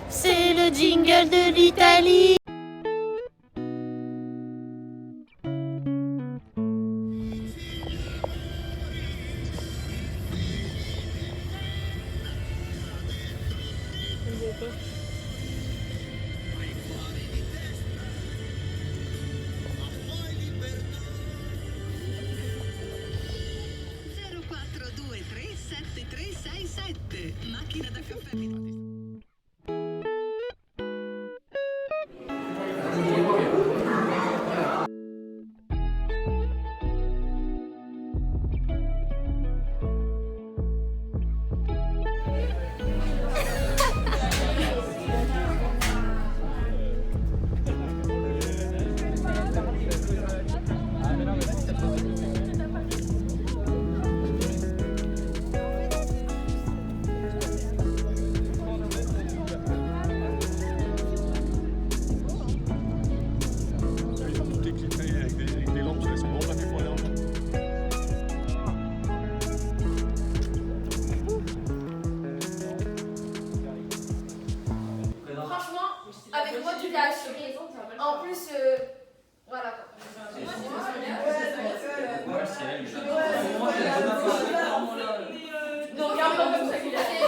C'est le jingle de l'Italie. Macchina da caffè. Avec moi tu l'as assuré. En plus, voilà. Non, regarde pas comme ça qu'il a fait.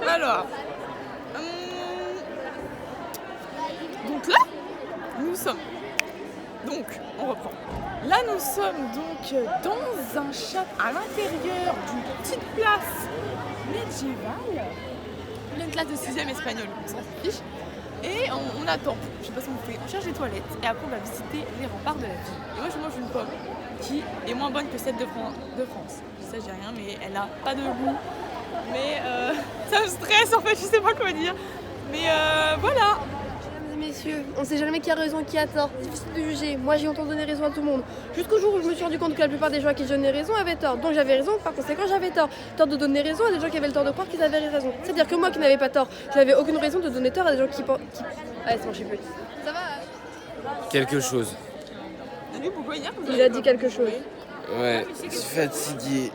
Alors, donc là, nous sommes, donc on reprend. Là, nous sommes donc dans un château à l'intérieur d'une petite place médiévale. Il y a une classe de 6e espagnol, on s'en fiche. Et on attend, je sais pas ce qu'on fait, on cherche des toilettes et après on va visiter les remparts de la ville. Et moi je mange une pomme qui est moins bonne que celle de France. Ça j'ai rien, mais elle a pas de goût. Mais ça me stresse en fait, je sais pas quoi dire. Mais voilà. Mesdames et messieurs, on sait jamais qui a raison, qui a tort. Difficile de juger. Moi j'ai longtemps donné raison à tout le monde. Jusqu'au jour où je me suis rendu compte que la plupart des gens à qui je donnais raison avaient tort. Donc j'avais raison, par conséquent j'avais tort. Tort de donner raison à des gens qui avaient le tort de croire qu'ils avaient raison. C'est-à-dire que moi qui n'avais pas tort, je n'avais aucune raison de donner tort à des gens qui... Ah c'est bon, je sais plus. Ça va Quelque chose. Pourquoi hier Il a dit quelque chose. Ouais, je suis fatigué.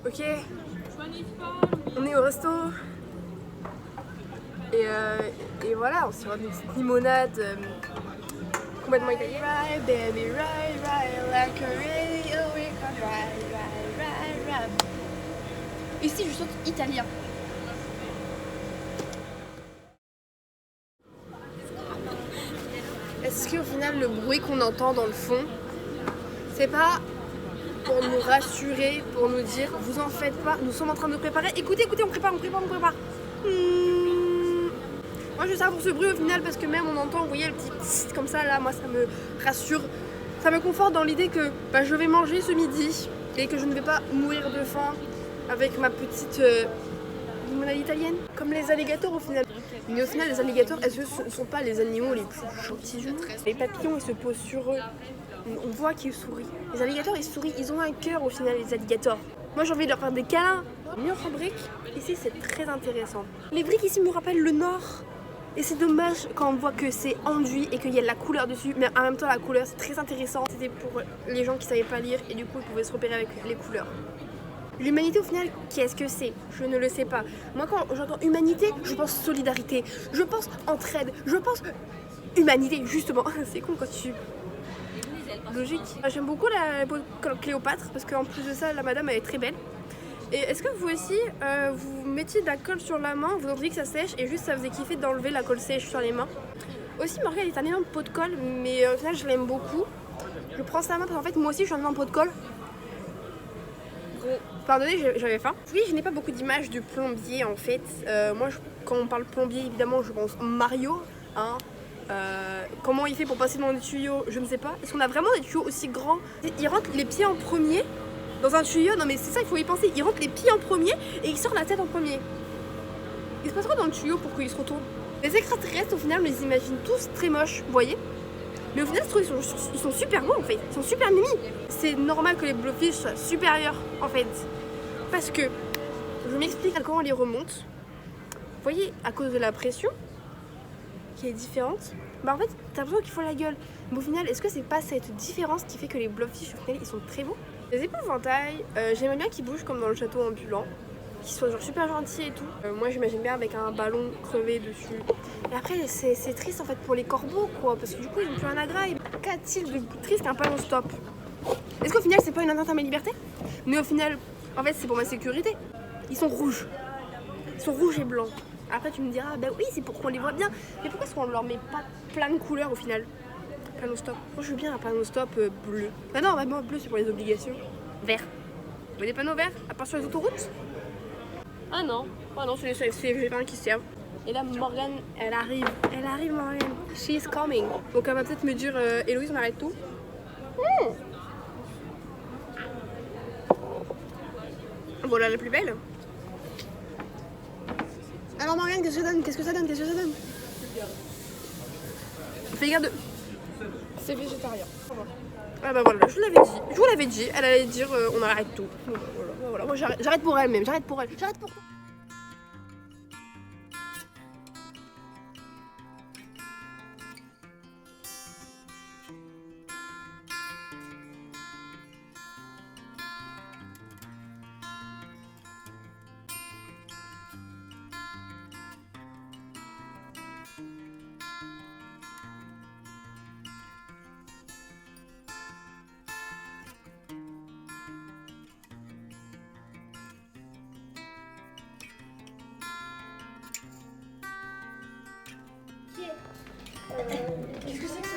Ok, on est au resto et voilà, on se voit une petite limonade complètement italienne. Ride, baby, ride, ride like a radio, we can ride, ride, ride, ride. Ici, je saute italien. Est-ce Est-ce qu'au final, le bruit qu'on entend dans le fond, c'est pas pour nous rassurer, pour nous dire vous en faites pas, nous sommes en train de préparer. Écoutez, on prépare. Moi je sers pour ce bruit au final parce que même on entend, vous voyez le petit tss comme ça là, moi ça me rassure. Ça me conforte dans l'idée que je vais manger ce midi et que je ne vais pas mourir de faim avec ma petite limonade italienne. Comme les alligators au final. Mais au final les alligators, est-ce que ce ne sont pas les animaux les plus gentils du monde? Les papillons ils se posent sur eux. On voit qu'ils sourient. Les alligators ils sourient, ils ont un cœur au final les alligators. Moi j'ai envie de leur faire des câlins. Mur en briques, ici c'est très intéressant. Les briques ici me rappellent le nord. Et c'est dommage quand on voit que c'est enduit et qu'il y a de la couleur dessus, mais en même temps la couleur c'est très intéressant. C'était pour les gens qui savaient pas lire et du coup ils pouvaient se repérer avec les couleurs. L'humanité au final, qu'est-ce que c'est? Je ne le sais pas. Moi quand j'entends humanité, je pense solidarité, je pense entraide, je pense humanité justement. C'est con quand tu... Logique. J'aime beaucoup la Cléopâtre parce qu'en plus de ça la madame elle est très belle. Et est-ce que vous aussi, vous mettiez de la colle sur la main, vous entendiez que ça sèche et juste ça faisait kiffer d'enlever la colle sèche sur les mains? Aussi, Morgane est un énorme pot de colle, mais au final je l'aime beaucoup. Je prends sa main parce qu'en fait moi aussi je suis un énorme pot de colle. Pardonnez, j'avais faim. Oui, je n'ai pas beaucoup d'images de plombier en fait. Moi, quand on parle plombier, évidemment, je pense Mario. Hein. Comment il fait pour passer dans les tuyaux, je ne sais pas. Est-ce qu'on a vraiment des tuyaux aussi grands? Il rentre les pieds en premier dans un tuyau, non mais c'est ça, il faut y penser. Il rentre les pieds en premier et il sort la tête en premier. Il se passe quoi dans le tuyau pour qu'il se retourne? Les extraterrestres, au final, on les imagine tous très moches, vous voyez? Mais au final, je trouve ils sont super beaux en fait. Ils sont super mimi. C'est normal que les blowfish soient supérieurs en fait. Parce que, je m'explique comment on les remonte. Vous voyez, à cause de la pression qui est différente, en fait, t'as l'impression qu'ils font la gueule. Mais au final, est-ce que c'est pas cette différence qui fait que les blowfish, au final, ils sont très beaux? Les épouvantails, j'aimais bien qu'ils bougent comme dans le château ambulant, qu'ils soient genre super gentils et tout. Moi, j'imagine bien avec un ballon crevé dessus. Et après, c'est triste en fait pour les corbeaux, quoi, parce que du coup, ils n'ont plus un agraï. Qu'a-t-il de plus triste qu'un ballon stop? Est-ce qu'au final, c'est pas une atteinte à ma liberté? Mais au final, en fait, c'est pour ma sécurité. Ils sont rouges. Ils sont rouges et blancs. Après, tu me diras, bah oui, c'est pour qu'on les voit bien. Mais pourquoi est-ce qu'on leur met pas plein de couleurs au final? Panneau stop. Moi, je veux bien un panneau stop bleu. Ah non, vraiment, bleu, c'est pour les obligations. Vert. Vous voyez des panneaux verts, à part sur les autoroutes? Ah non, c'est les CFG20 qui servent. Et là, Morgane, elle arrive Morgane. She's coming. Donc elle va peut-être me dire, Héloïse, on arrête tout. Voilà la plus belle. Alors Morgane, qu'est-ce que ça donne? Fais garde de... C'est végétarien. Ah bah voilà, je vous l'avais dit, elle allait dire on arrête tout. Voilà. Moi j'arrête pour elle même, j'arrête pour elle. Qu'est-ce que c'est que